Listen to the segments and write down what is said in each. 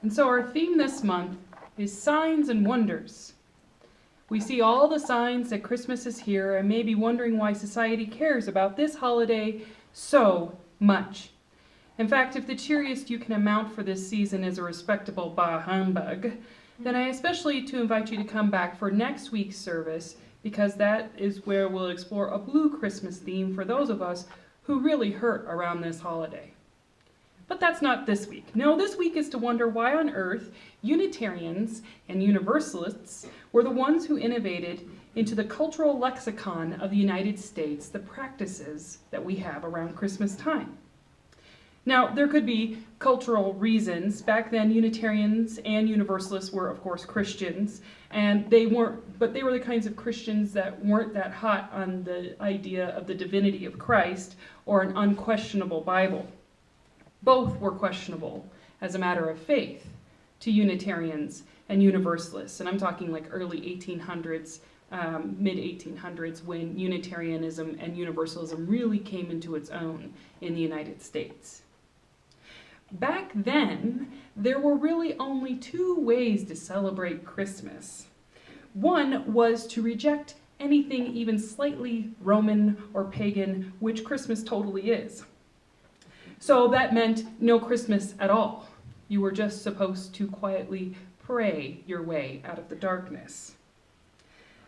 And so our theme this month is signs and wonders. We see all the signs that Christmas is here and may be wondering why society cares about this holiday so much. In fact, if the cheeriest you can amount for this season is a respectable bah humbug, then I especially to invite you to come back for next week's service, because that is where we'll explore a blue Christmas theme for those of us who really hurt around this holiday. But that's not this week. No, this week is to wonder why on earth Unitarians and Universalists were the ones who innovated into the cultural lexicon of the United States the practices that we have around Christmas time. Now, there could be cultural reasons. Back then, Unitarians and Universalists were, of course, Christians, and they were the kinds of Christians that weren't that hot on the idea of the divinity of Christ or an unquestionable Bible. Both were questionable as a matter of faith to Unitarians and Universalists, and I'm talking like early 1800s, mid-1800s, when Unitarianism and Universalism really came into its own in the United States. Back then, there were really only two ways to celebrate Christmas. One was to reject anything even slightly Roman or pagan, which Christmas totally is. So that meant no Christmas at all. You were just supposed to quietly pray your way out of the darkness.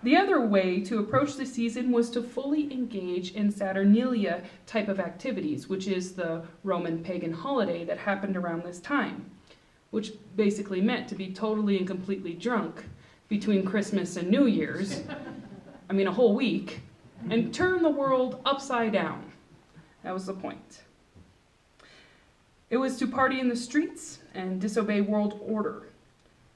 The other way to approach the season was to fully engage in Saturnalia type of activities, which is the Roman pagan holiday that happened around this time, which basically meant to be totally and completely drunk between Christmas and New Year's, a whole week, and turn the world upside down. That was the point. It was to party in the streets and disobey world order.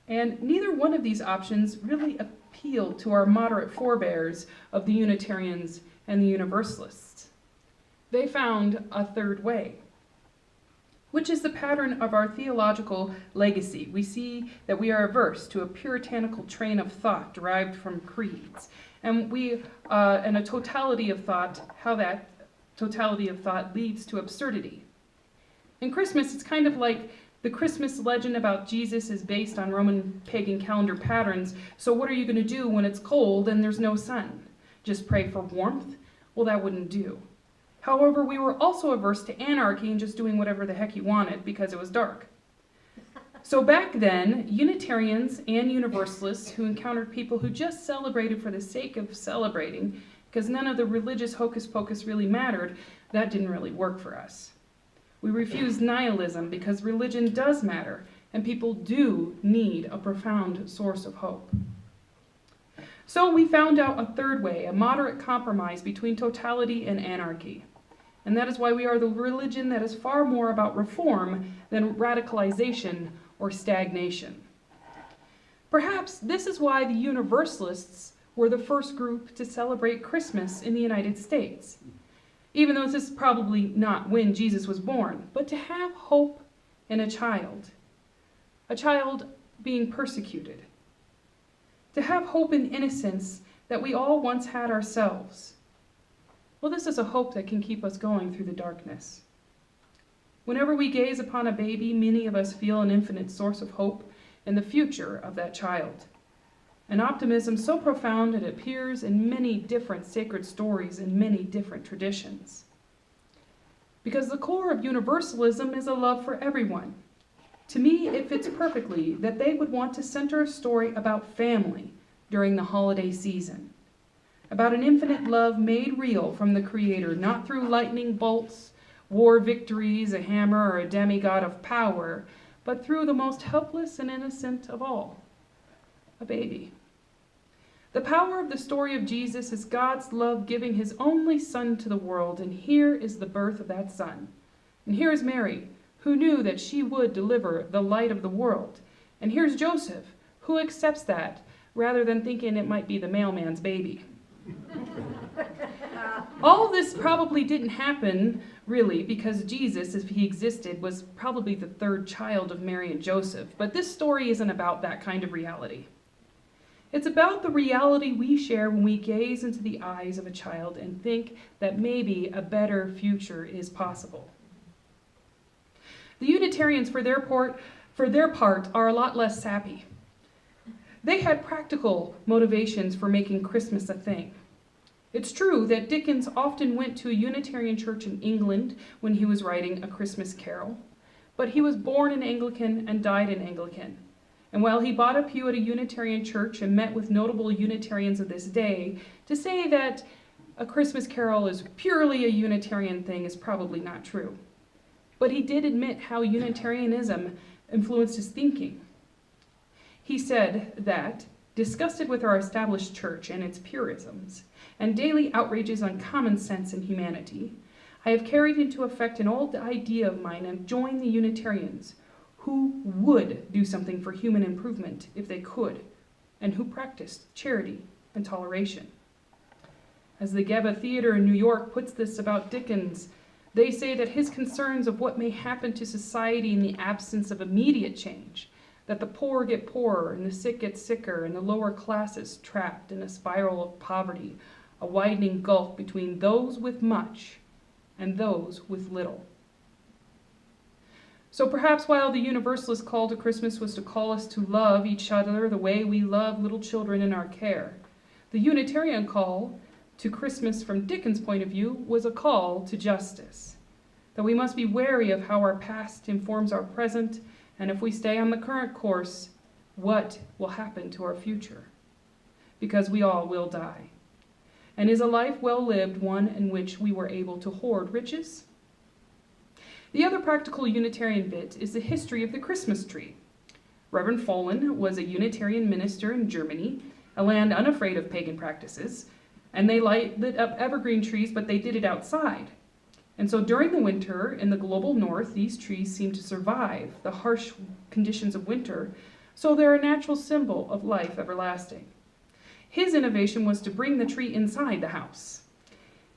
And neither one of these options really appealed to our moderate forebears of the Unitarians and the Universalists. They found a third way, which is the pattern of our theological legacy. We see that we are averse to a puritanical train of thought derived from creeds, and a totality of thought, how that totality of thought leads to absurdity. In Christmas, it's kind of like the Christmas legend about Jesus is based on Roman pagan calendar patterns, so what are you going to do when it's cold and there's no sun? Just pray for warmth? Well, that wouldn't do. However, we were also averse to anarchy and just doing whatever the heck you wanted because it was dark. So back then, Unitarians and Universalists who encountered people who just celebrated for the sake of celebrating, because none of the religious hocus pocus really mattered, that didn't really work for us. We refuse nihilism because religion does matter, and people do need a profound source of hope. So we found out a third way, a moderate compromise between totality and anarchy. And that is why we are the religion that is far more about reform than radicalization or stagnation. Perhaps this is why the Universalists were the first group to celebrate Christmas in the United States. Even though this is probably not when Jesus was born, but to have hope in a child being persecuted, to have hope in innocence that we all once had ourselves. Well, this is a hope that can keep us going through the darkness. Whenever we gaze upon a baby, many of us feel an infinite source of hope in the future of that child. An optimism so profound it appears in many different sacred stories and many different traditions. Because the core of universalism is a love for everyone. To me, it fits perfectly that they would want to center a story about family during the holiday season, about an infinite love made real from the Creator, not through lightning bolts, war victories, a hammer, or a demigod of power, but through the most helpless and innocent of all, a baby. The power of the story of Jesus is God's love giving his only Son to the world, and here is the birth of that Son. And here is Mary, who knew that she would deliver the light of the world. And here's Joseph, who accepts that, rather than thinking it might be the mailman's baby. All this probably didn't happen, really, because Jesus, if he existed, was probably the third child of Mary and Joseph. But this story isn't about that kind of reality. It's about the reality we share when we gaze into the eyes of a child and think that maybe a better future is possible. The Unitarians, for their part, for their part, are a lot less sappy. They had practical motivations for making Christmas a thing. It's true that Dickens often went to a Unitarian church in England when he was writing A Christmas Carol, but he was born an Anglican and died an Anglican. And while he bought a pew at a Unitarian church and met with notable Unitarians of this day, to say that A Christmas Carol is purely a Unitarian thing is probably not true. But he did admit how Unitarianism influenced his thinking. He said that, disgusted with our established church and its purisms, and daily outrages on common sense and humanity, I have carried into effect an old idea of mine and joined the Unitarians, who would do something for human improvement if they could, and who practiced charity and toleration. As the Geba Theater in New York puts this about Dickens, they say that his concerns of what may happen to society in the absence of immediate change, that the poor get poorer and the sick get sicker and the lower classes trapped in a spiral of poverty, a widening gulf between those with much and those with little. So perhaps while the Universalist call to Christmas was to call us to love each other the way we love little children in our care, the Unitarian call to Christmas from Dickens' point of view was a call to justice, that we must be wary of how our past informs our present, and if we stay on the current course, what will happen to our future? Because we all will die. And is a life well lived one in which we were able to hoard riches? The other practical Unitarian bit is the history of the Christmas tree. Reverend Follen was a Unitarian minister in Germany, a land unafraid of pagan practices, and they lit up evergreen trees, but they did it outside. And so during the winter in the global north, these trees seem to survive the harsh conditions of winter, so they're a natural symbol of life everlasting. His innovation was to bring the tree inside the house.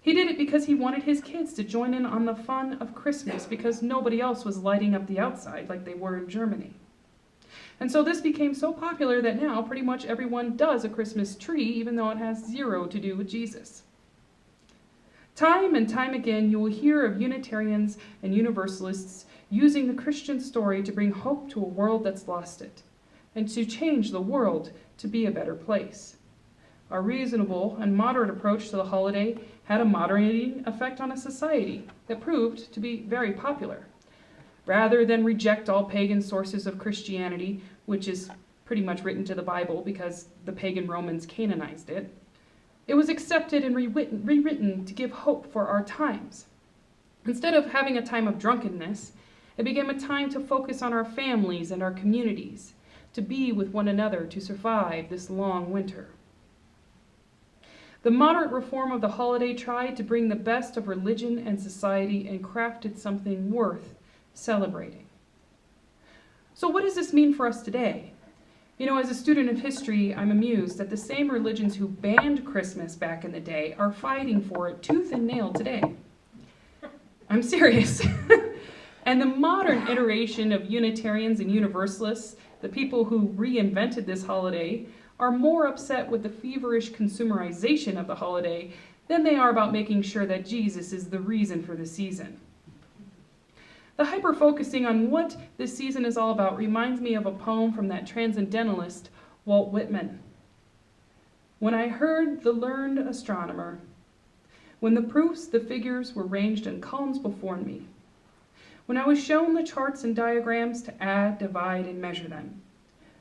He did it because he wanted his kids to join in on the fun of Christmas because nobody else was lighting up the outside like they were in Germany. And so this became so popular that now pretty much everyone does a Christmas tree, even though it has zero to do with Jesus. Time and time again, you will hear of Unitarians and Universalists using the Christian story to bring hope to a world that's lost it, and to change the world to be a better place. Our reasonable and moderate approach to the holiday had a moderating effect on a society that proved to be very popular. Rather than reject all pagan sources of Christianity, which is pretty much written to the Bible because the pagan Romans canonized it, it was accepted and rewritten to give hope for our times. Instead of having a time of drunkenness, it became a time to focus on our families and our communities, to be with one another to survive this long winter. The moderate reform of the holiday tried to bring the best of religion and society and crafted something worth celebrating. So what does this mean for us today? You know, as a student of history, I'm amused that the same religions who banned Christmas back in the day are fighting for it tooth and nail today. I'm serious. And the modern iteration of Unitarians and Universalists, the people who reinvented this holiday, are more upset with the feverish consumerization of the holiday than they are about making sure that Jesus is the reason for the season. The hyper-focusing on what this season is all about reminds me of a poem from that transcendentalist, Walt Whitman. When I heard the learned astronomer, when the proofs, the figures were ranged in columns before me, when I was shown the charts and diagrams to add, divide, and measure them,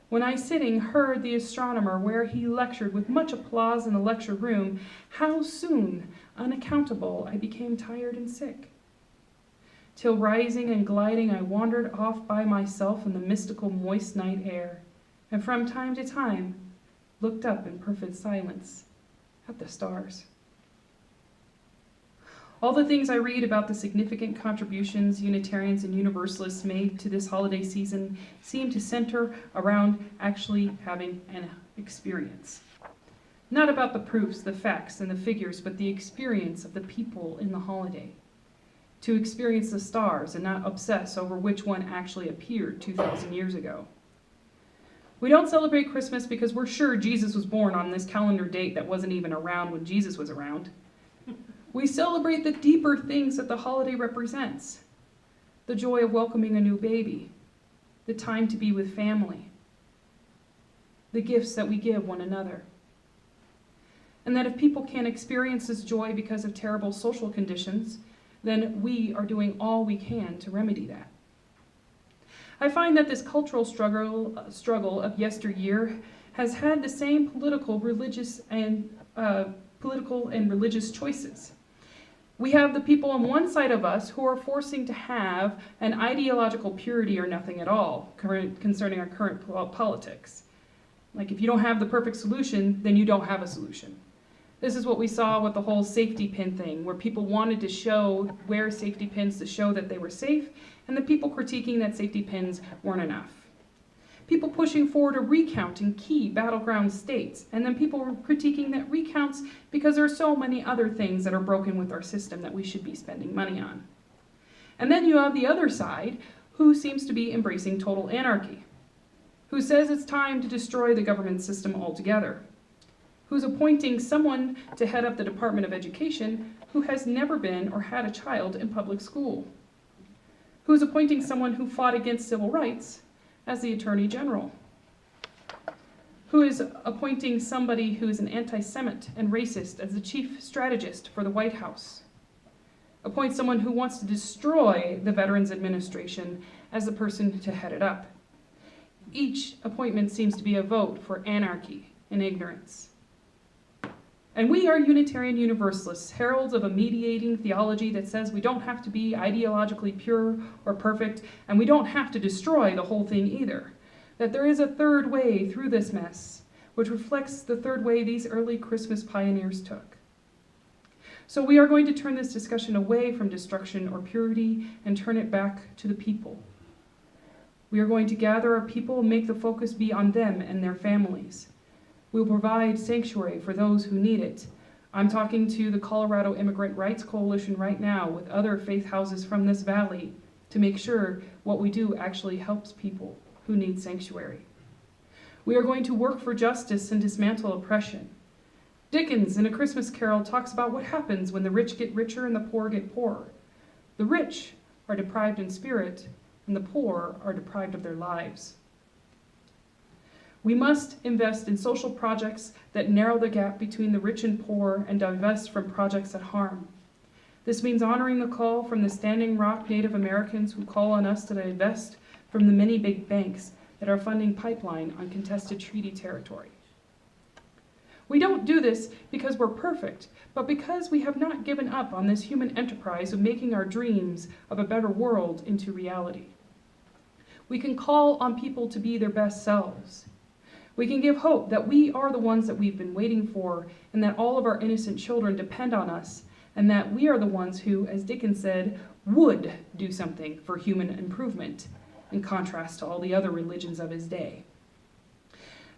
when I sitting heard the astronomer where he lectured with much applause in the lecture room, how soon, unaccountable, I became tired and sick. Till rising and gliding I wandered off by myself in the mystical moist night air, and from time to time looked up in perfect silence at the stars. All the things I read about the significant contributions Unitarians and Universalists made to this holiday season seem to center around actually having an experience. Not about the proofs, the facts, and the figures, but the experience of the people in the holiday. To experience the stars and not obsess over which one actually appeared 2,000 years ago. We don't celebrate Christmas because we're sure Jesus was born on this calendar date that wasn't even around when Jesus was around. We celebrate the deeper things that the holiday represents. The joy of welcoming a new baby, the time to be with family, the gifts that we give one another. And that if people can't experience this joy because of terrible social conditions, then we are doing all we can to remedy that. I find that this cultural struggle of yesteryear has had the same political and religious choices. We have the people on one side of us who are forcing to have an ideological purity or nothing at all concerning our current politics. Like, if you don't have the perfect solution, then you don't have a solution. This is what we saw with the whole safety pin thing, where people wanted to wear safety pins to show that they were safe, and the people critiquing that safety pins weren't enough. People pushing forward a recount in key battleground states, and then people were critiquing that recounts because there are so many other things that are broken with our system that we should be spending money on. And then you have the other side, who seems to be embracing total anarchy, who says it's time to destroy the government system altogether, who's appointing someone to head up the Department of Education who has never been or had a child in public school, who's appointing someone who fought against civil rights as the Attorney General, who is appointing somebody who is an anti-Semite and racist as the chief strategist for the White House, appoints someone who wants to destroy the Veterans Administration as the person to head it up. Each appointment seems to be a vote for anarchy and ignorance. And we are Unitarian Universalists, heralds of a mediating theology that says we don't have to be ideologically pure or perfect, and we don't have to destroy the whole thing either. That there is a third way through this mess, which reflects the third way these early Christmas pioneers took. So we are going to turn this discussion away from destruction or purity and turn it back to the people. We are going to gather our people and make the focus be on them and their families. We will provide sanctuary for those who need it. I'm talking to the Colorado Immigrant Rights Coalition right now with other faith houses from this valley to make sure what we do actually helps people who need sanctuary. We are going to work for justice and dismantle oppression. Dickens, in A Christmas Carol, talks about what happens when the rich get richer and the poor get poorer. The rich are deprived in spirit, and the poor are deprived of their lives. We must invest in social projects that narrow the gap between the rich and poor and divest from projects that harm. This means honoring the call from the Standing Rock Native Americans who call on us to divest from the many big banks that are funding pipeline on contested treaty territory. We don't do this because we're perfect, but because we have not given up on this human enterprise of making our dreams of a better world into reality. We can call on people to be their best selves. We can give hope that we are the ones that we've been waiting for, and that all of our innocent children depend on us, and that we are the ones who, as Dickens said, would do something for human improvement, in contrast to all the other religions of his day.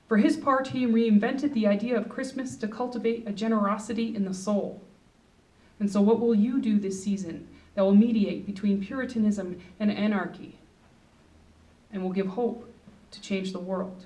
For his part, he reinvented the idea of Christmas to cultivate a generosity in the soul. And so what will you do this season that will mediate between Puritanism and anarchy, and will give hope to change the world?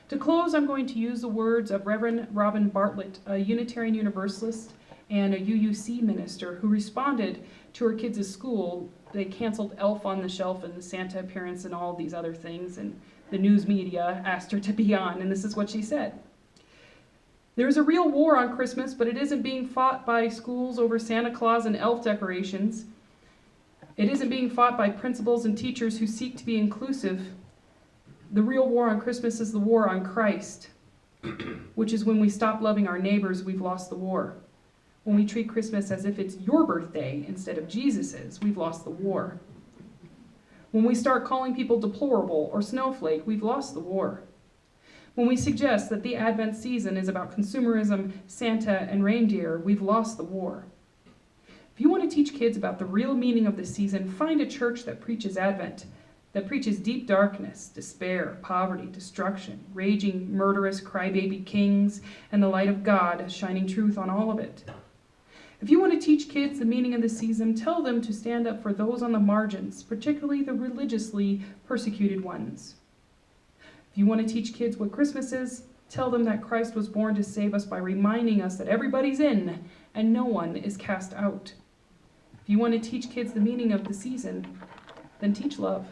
To close, I'm going to use the words of Reverend Robin Bartlett, a Unitarian Universalist and a UUC minister who responded to her kids' school. They canceled Elf on the Shelf and the Santa appearance and all these other things, and the news media asked her to be on, and this is what she said. There's a real war on Christmas, but it isn't being fought by schools over Santa Claus and elf decorations. It isn't being fought by principals and teachers who seek to be inclusive. The real war on Christmas is the war on Christ, which is when we stop loving our neighbors, we've lost the war. When we treat Christmas as if it's your birthday instead of Jesus's, we've lost the war. When we start calling people deplorable or snowflake, we've lost the war. When we suggest that the Advent season is about consumerism, Santa, and reindeer, we've lost the war. If you want to teach kids about the real meaning of the season, find a church that preaches Advent, that preaches deep darkness, despair, poverty, destruction, raging, murderous, crybaby kings, and the light of God shining truth on all of it. If you want to teach kids the meaning of the season, tell them to stand up for those on the margins, particularly the religiously persecuted ones. If you want to teach kids what Christmas is, tell them that Christ was born to save us by reminding us that everybody's in and no one is cast out. If you want to teach kids the meaning of the season, then teach love.